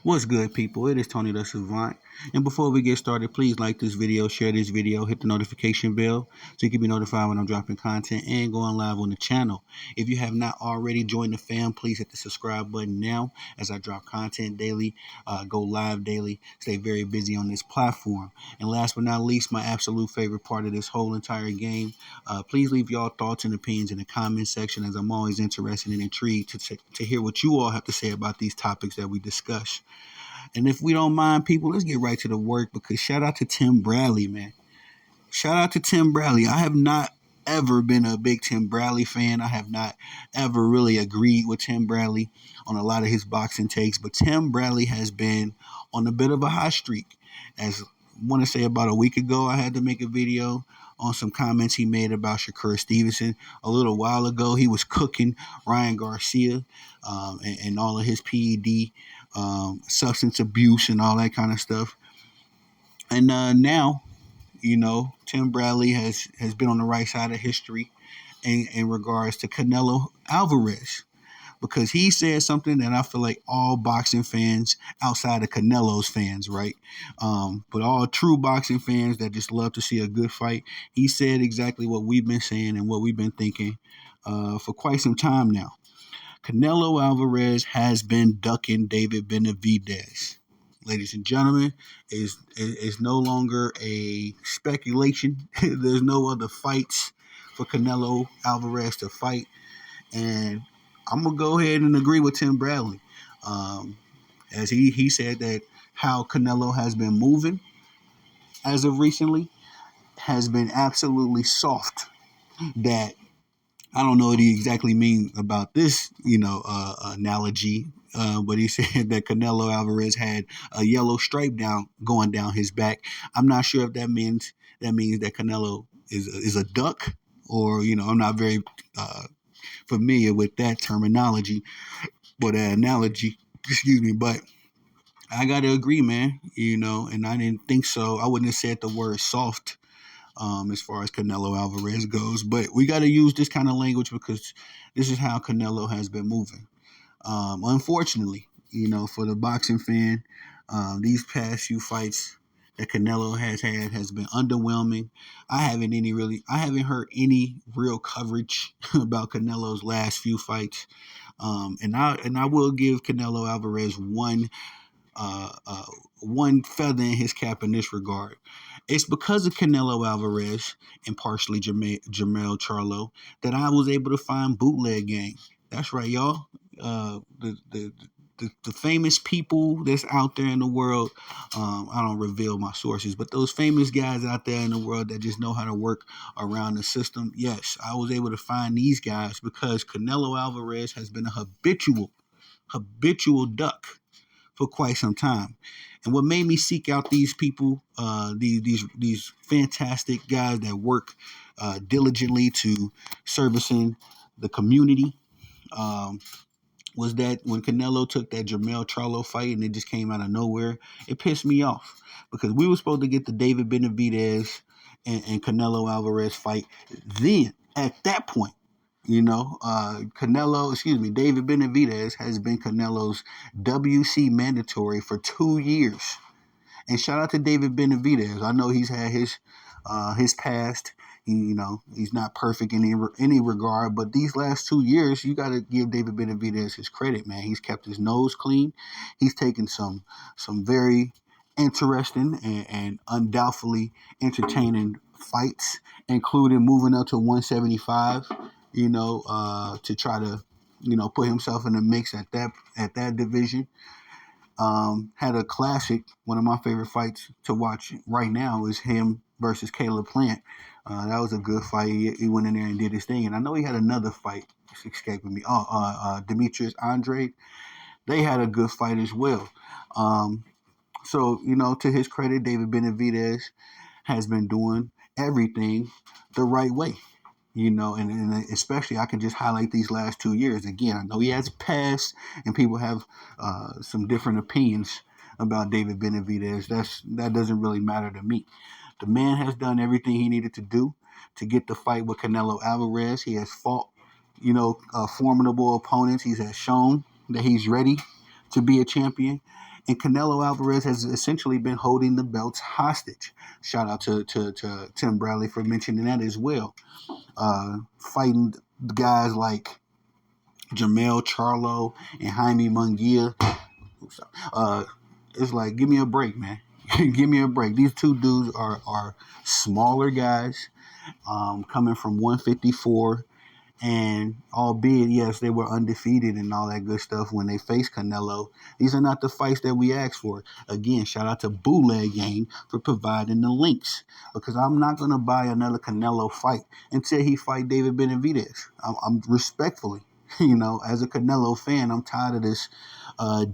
What's good, people? It is Tony the Savant. And before we get started, please like this video, share this video, hit the notification bell so you can be notified when I'm dropping content and going live on the channel. If you have not already joined the fam, please hit the subscribe button now as I drop content daily, go live daily, stay very busy on this platform. And last but not least, my absolute favorite part of this whole entire game, please leave y'all thoughts and opinions in the comment section, as I'm always interested and intrigued to hear what you all have to say about these topics that we discuss. And if we don't mind, people, let's get right to the work, because shout out to Tim Bradley, man. Shout out to Tim Bradley. I have not ever been a big Tim Bradley fan. I have not ever really agreed with Tim Bradley on a lot of his boxing takes, but Tim Bradley has been on a bit of a hot streak. As I want to say, about a week ago, I had to make a video on some comments he made about Shakur Stevenson. A little while ago, he was cooking Ryan Garcia and all of his PED, substance abuse and all that kind of stuff. And now, Tim Bradley has been on the right side of history in regards to Canelo Alvarez, because he said something that I feel like all boxing fans outside of Canelo's fans, right? But all true boxing fans that just love to see a good fight, he said exactly what we've been saying and what we've been thinking for quite some time now. Canelo Alvarez has been ducking David Benavidez. Ladies and gentlemen, is no longer a speculation. There's no other fights for Canelo Alvarez to fight. And I'm going to go ahead and agree with Tim Bradley. As he said that how Canelo has been moving as of recently has been absolutely soft. That I don't know what he exactly means about this, analogy. But he said that Canelo Alvarez had a yellow stripe going down his back. I'm not sure if that means that Canelo is a duck, or I'm not very familiar with that terminology or that analogy. Excuse me, but I gotta agree, man. And I didn't think so. I wouldn't have said the word soft. As far as Canelo Alvarez goes, but we got to use this kind of language because this is how Canelo has been moving. Unfortunately, for the boxing fan, these past few fights that Canelo has had has been underwhelming. I haven't heard any real coverage about Canelo's last few fights. And I will give Canelo Alvarez one feather in his cap in this regard. It's because of Canelo Alvarez and partially Jermell Charlo that I was able to find bootleg gang. That's right, y'all. The famous people that's out there in the world, I don't reveal my sources, but those famous guys out there in the world that just know how to work around the system. Yes, I was able to find these guys because Canelo Alvarez has been a habitual duck for quite some time. And what made me seek out these people, these fantastic guys that work diligently to servicing the community, was that when Canelo took that Jermell Charlo fight and it just came out of nowhere, it pissed me off because we were supposed to get the David Benavidez and Canelo Alvarez fight. Then at that point, David Benavidez has been Canelo's WC mandatory for 2 years. And shout out to David Benavidez. I know he's had his past. He's not perfect in any regard, but these last 2 years, you got to give David Benavidez his credit, man. He's kept his nose clean. He's taken some very interesting and undoubtedly entertaining fights, including moving up to 175. To try to, put himself in the mix at that division. Had a classic. One of my favorite fights to watch right now is him versus Caleb Plant. That was a good fight. He went in there and did his thing. And I know he had another fight. It's escaping me. Demetrius Andrade. They had a good fight as well. So, to his credit, David Benavidez has been doing everything the right way. And especially I can just highlight these last 2 years. Again, I know he has passed and people have some different opinions about David Benavidez. That doesn't really matter to me. The man has done everything he needed to do to get the fight with Canelo Alvarez. He has fought, formidable opponents. He has shown that he's ready to be a champion. And Canelo Alvarez has essentially been holding the belts hostage. Shout out to Tim Bradley for mentioning that as well. Fighting guys like Jamel Charlo and Jaime Munguia. It's like, give me a break, man. Give me a break. These two dudes are smaller guys, coming from 154. And albeit, yes, they were undefeated and all that good stuff when they faced Canelo, these are not the fights that we asked for. Again, shout out to Bootleg Gang for providing the links, because I'm not going to buy another Canelo fight until he fight David Benavidez. I'm respectfully, as a Canelo fan, I'm tired of this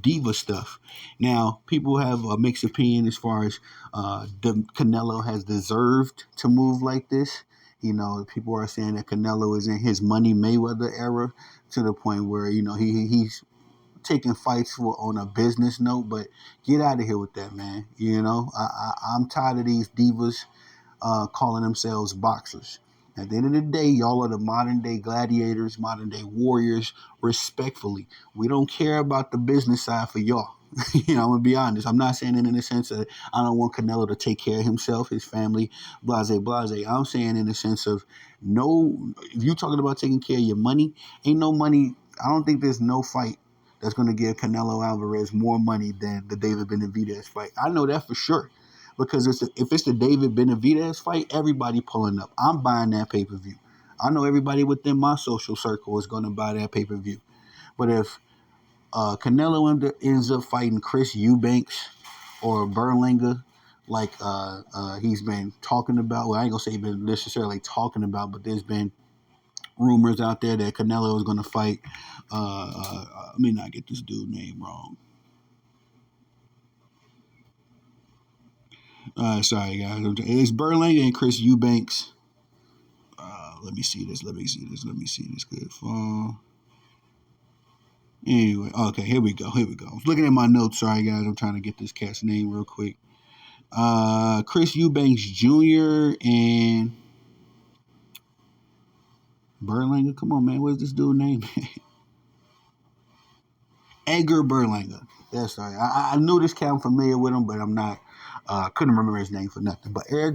diva stuff. Now, people have a mixed opinion as far as Canelo has deserved to move like this. People are saying that Canelo is in his Money Mayweather era, to the point where he's taking fights on a business note. But get out of here with that, man. I'm tired of these divas calling themselves boxers. At the end of the day, y'all are the modern day gladiators, modern day warriors. Respectfully, we don't care about the business side for y'all. I'm gonna be honest. I'm not saying it in the sense that I don't want Canelo to take care of himself, his family, blase, blase. I'm saying in the sense of, no, if you're talking about taking care of your money, ain't no money. I don't think there's no fight that's gonna give Canelo Alvarez more money than the David Benavidez fight. I know that for sure. Because if it's the David Benavidez fight, everybody pulling up. I'm buying that pay-per-view. I know everybody within my social circle is going to buy that pay-per-view. But if Canelo ends up fighting Chris Eubanks or Berlinger, like he's been talking about, well, I ain't going to say he's been necessarily talking about, but there's been rumors out there that Canelo is going to fight, let me not get this dude's name wrong. Sorry, guys. It's Berlinger and Chris Eubanks. Let me see this. Good fall. Anyway, okay, here we go. I was looking at my notes. Sorry, guys. I'm trying to get this cat's name real quick. Chris Eubanks Jr. and Berlinger. Come on, man. What's this dude's name? Edgar Berlinger. That's right. I knew this cat. I'm familiar with him, but I'm not. Couldn't remember his name for nothing. But Edgar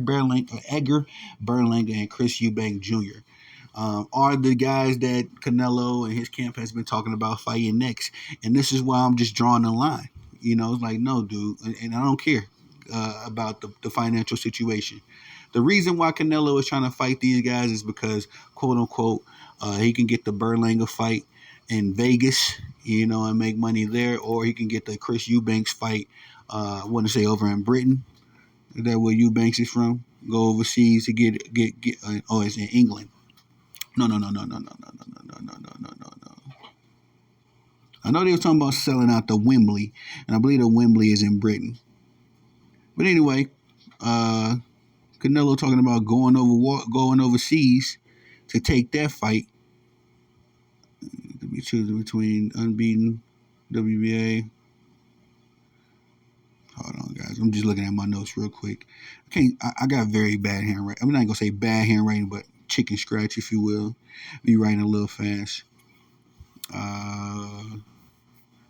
Berlinger, and Chris Eubanks Jr. Are the guys that Canelo and his camp has been talking about fighting next. And this is why I'm just drawing the line. It's like, no, dude, and I don't care about the financial situation. The reason why Canelo is trying to fight these guys is because, quote unquote, he can get the Berlinger fight in Vegas, and make money there, or he can get the Chris Eubanks fight, I want to say over in Britain. Is that where Eubanks is from? Go overseas to get. Oh, it's in England. No. I know they were talking about selling out the Wembley, and I believe the Wembley is in Britain. But anyway, Canelo talking about going overseas to take that fight. To be choosing between unbeaten WBA. Hold on, guys. I'm just looking at my notes real quick. I got very bad handwriting. I'm not gonna say bad handwriting, but chicken scratch, if you will. Be writing a little fast.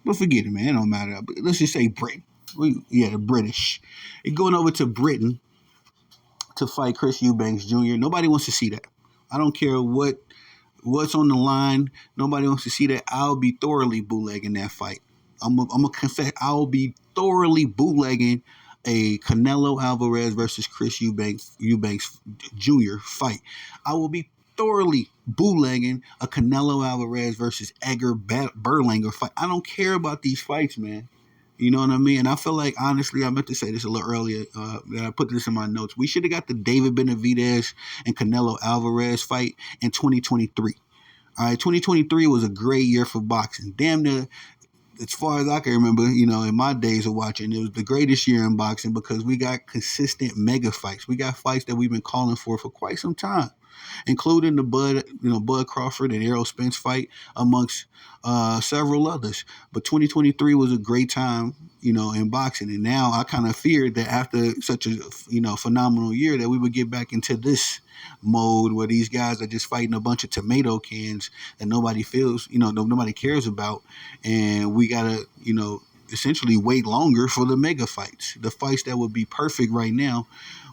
But forget it, man. It don't matter. But let's just say Britain. The British. They're going over to Britain to fight Chris Eubanks Jr. Nobody wants to see that. I don't care what's on the line. Nobody wants to see that. I'll be thoroughly bootlegging that fight. I'm gonna confess. I'll be thoroughly bootlegging a Canelo Alvarez versus Chris Eubanks Jr. fight. I will be thoroughly bootlegging a Canelo Alvarez versus Edgar Berlinger fight. I don't care about these fights, man. You know what I mean? And I feel like, honestly, I meant to say this a little earlier, that I put this in my notes. We should have got the David Benavidez and Canelo Alvarez fight in 2023. All right, 2023 was a great year for boxing. Damn near, as far as I can remember, in my days of watching, it was the greatest year in boxing because we got consistent mega fights. We got fights that we've been calling for quite some time, including the Bud Crawford and Errol Spence fight, amongst several others. But 2023 was a great time, in boxing. And now I kind of feared that after such a, phenomenal year that we would get back into this mode where these guys are just fighting a bunch of tomato cans that nobody feels, nobody cares about. And we got to, essentially wait longer for the mega fights. The fights that would be perfect right now,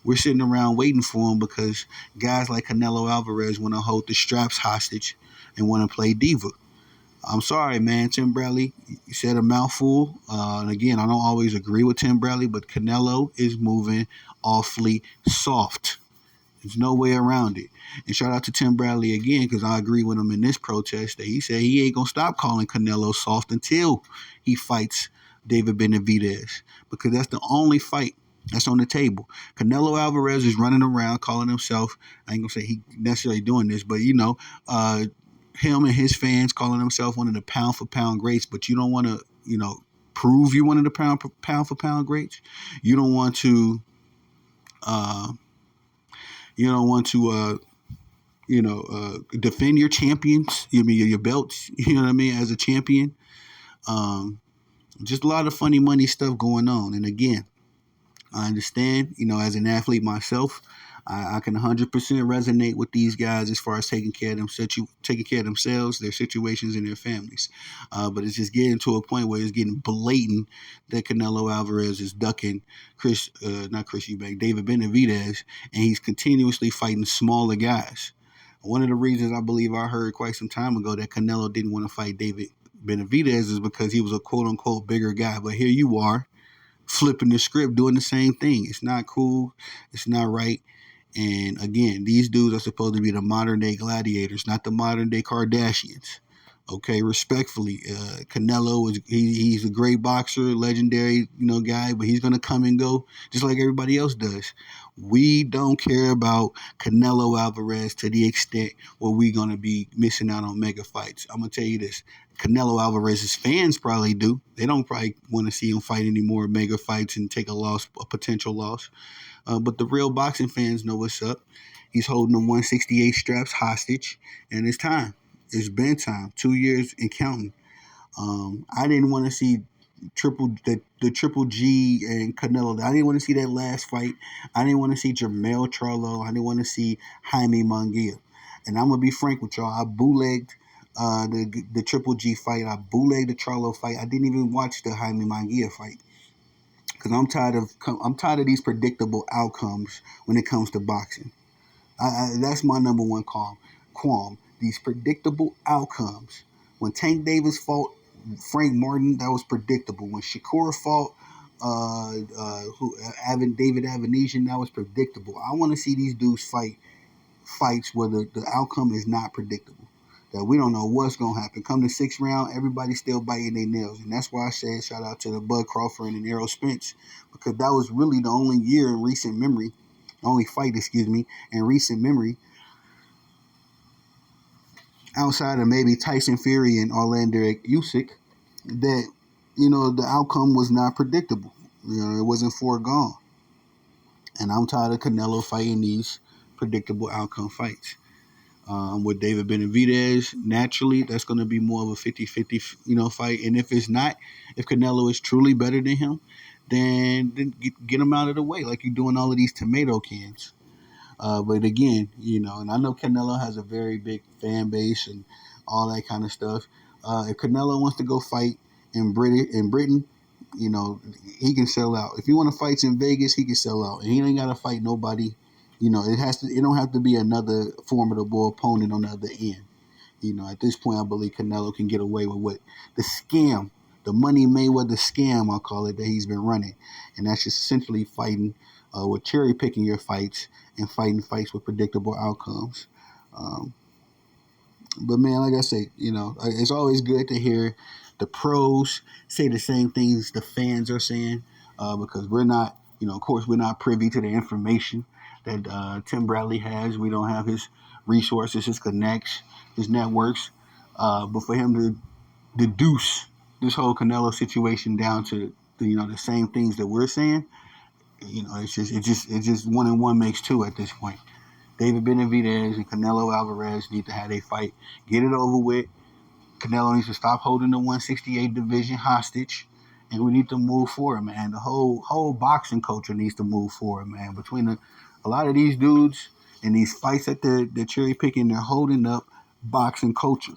we're sitting around waiting for them because guys like Canelo Alvarez want to hold the straps hostage and want to play diva. I'm sorry, man. Tim Bradley, you said a mouthful. And again, I don't always agree with Tim Bradley, but Canelo is moving awfully soft. There's no way around it. And shout out to Tim Bradley again, because I agree with him in this protest that he said he ain't going to stop calling Canelo soft until he fights David Benavidez, because that's the only fight that's on the table. Canelo Alvarez is running around calling himself, I ain't going to say he necessarily doing this, but him and his fans calling himself one of the pound for pound greats, but you don't want to, prove you one of the pound for pound greats. You don't want to, you don't want to, defend your champions. I mean, your belts. You know what I mean, as a champion. Just a lot of funny money stuff going on. And again, I understand. As an athlete myself, I can 100% resonate with these guys as far as taking care of themselves, their situations, and their families. But it's just getting to a point where it's getting blatant that Canelo Alvarez is ducking David Benavidez, and he's continuously fighting smaller guys. One of the reasons I believe I heard quite some time ago that Canelo didn't want to fight David Benavidez is because he was a quote unquote bigger guy. But here you are, flipping the script, doing the same thing. It's not cool. It's not right. And again, these dudes are supposed to be the modern day gladiators, not the modern day Kardashians. Okay, respectfully, Canelo he's a great boxer, legendary, guy, but he's gonna come and go just like everybody else does. We don't care about Canelo Alvarez to the extent where we're gonna be missing out on mega fights. I'm gonna tell you this: Canelo Alvarez's fans probably do. They don't probably want to see him fight any more mega fights and take a potential loss. But the real boxing fans know what's up. He's holding the 168 straps hostage, and it's time. It's been time. 2 years and counting. I didn't want to see the Triple G and Canelo. I didn't want to see that last fight. I didn't want to see Jermell Charlo. I didn't want to see Jaime Munguia. And I'm gonna be frank with y'all. I bootlegged the Triple G fight. I bootlegged the Charlo fight. I didn't even watch the Jaime Munguia fight, because I'm tired of these predictable outcomes when it comes to boxing. That's my number one qualm. These predictable outcomes. When Tank Davis fought Frank Martin, that was predictable. When Shakur fought David Avenesian, that was predictable. I want to see these dudes fight fights where the outcome is not predictable. That we don't know what's going to happen. Come the sixth round, everybody's still biting their nails. And that's why I said shout out to the Bud Crawford and Errol Spence, because that was really the only fight, in recent memory, outside of maybe Tyson Fury and Orlando Usyk, that, the outcome was not predictable. It wasn't foregone. And I'm tired of Canelo fighting these predictable outcome fights. With David Benavidez, naturally, that's going to be more of a 50-50, fight. And if Canelo is truly better than him, then get him out of the way, like you're doing all of these tomato cans. But again, and I know Canelo has a very big fan base and all that kind of stuff. If Canelo wants to go fight in Britain, he can sell out. If he want to fight in Vegas, he can sell out, and he ain't got to fight nobody. It don't have to be another formidable opponent on the other end. At this point, I believe Canelo can get away with what the scam, the Money Mayweather scam, I'll call it, that he's been running, and that's just essentially fighting with cherry picking your fights and fighting fights with predictable outcomes. But man, like I say, it's always good to hear the pros say the same things the fans are saying, because we're not, of course, we're not privy to the information that Tim Bradley has. We don't have his resources, his connects, his networks. But for him to deduce this whole Canelo situation down to the same things that we're saying, it's just one and one makes two at this point. David Benavidez and Canelo Alvarez need to have a fight, get it over with. Canelo needs to stop holding the 168 division hostage, and we need to move forward, man. The whole boxing culture needs to move forward, man. Between a lot of these dudes and these fights that they're cherry picking, they're holding up boxing culture.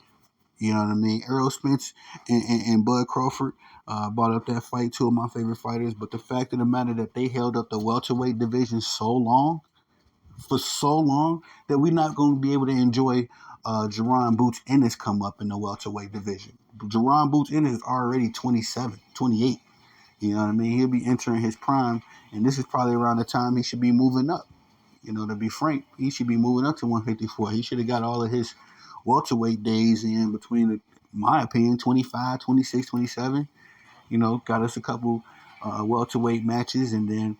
You know what I mean? Errol Spence and Bud Crawford, Brought up that fight, two of my favorite fighters. But the fact of the matter that they held up the welterweight division for so long, that we're not going to be able to enjoy Jerron Boots Ennis come up in the welterweight division. Jerron Boots Ennis is already 27, 28. You know what I mean? He'll be entering his prime, and this is probably around the time he should be moving up. You know, to be frank, he should be moving up to 154. He should have got all of his welterweight days in between, my opinion, 25, 26, 27. You know, got us a couple welterweight matches, and then,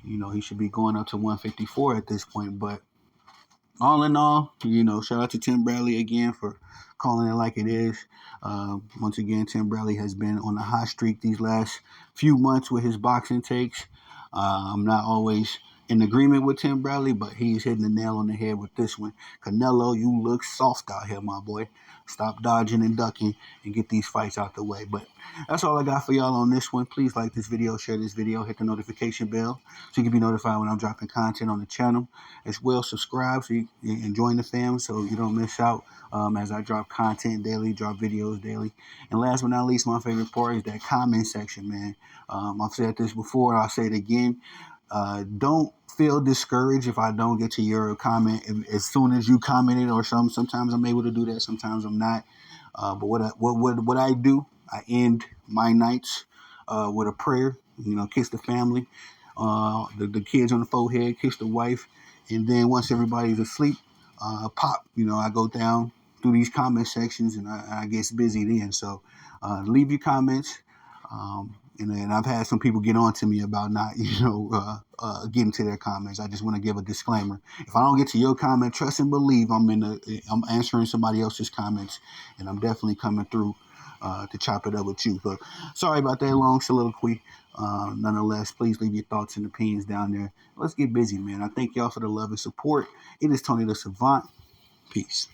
you know, he should be going up to 154 at this point. But all in all, you know, shout out to Tim Bradley again for calling it like it is. Once again, Tim Bradley has been on a hot streak these last few months with his boxing takes. I'm not always in agreement with Tim Bradley, but he's hitting the nail on the head with this one. Canelo, you look soft out here, my boy. Stop dodging and ducking and get these fights out the way. But that's all I got for y'all on this one. Please like this video, share this video, hit the notification bell so you can be notified when I'm dropping content on the channel. As well, subscribe so you can join the fam so you don't miss out as I drop content daily, drop videos daily. And last but not least, my favorite part is that comment section, man. I've said this before, I'll say it again. Don't feel discouraged if I don't get to your comment as soon as you commented or something. Sometimes I'm able to do that, sometimes I'm not. But what I do, I end my nights with a prayer. You know, kiss the family, the kids on the forehead, kiss the wife, and then once everybody's asleep, pop. You know, I go down through these comment sections and I get busy then. So leave your comments. And I've had some people get on to me about not, getting to their comments. I just want to give a disclaimer. If I don't get to your comment, trust and believe I'm answering somebody else's comments, and I'm definitely coming through to chop it up with you. But sorry about that long soliloquy. Nonetheless, please leave your thoughts and opinions down there. Let's get busy, man. I thank y'all for the love and support. It is Tony the Savant. Peace.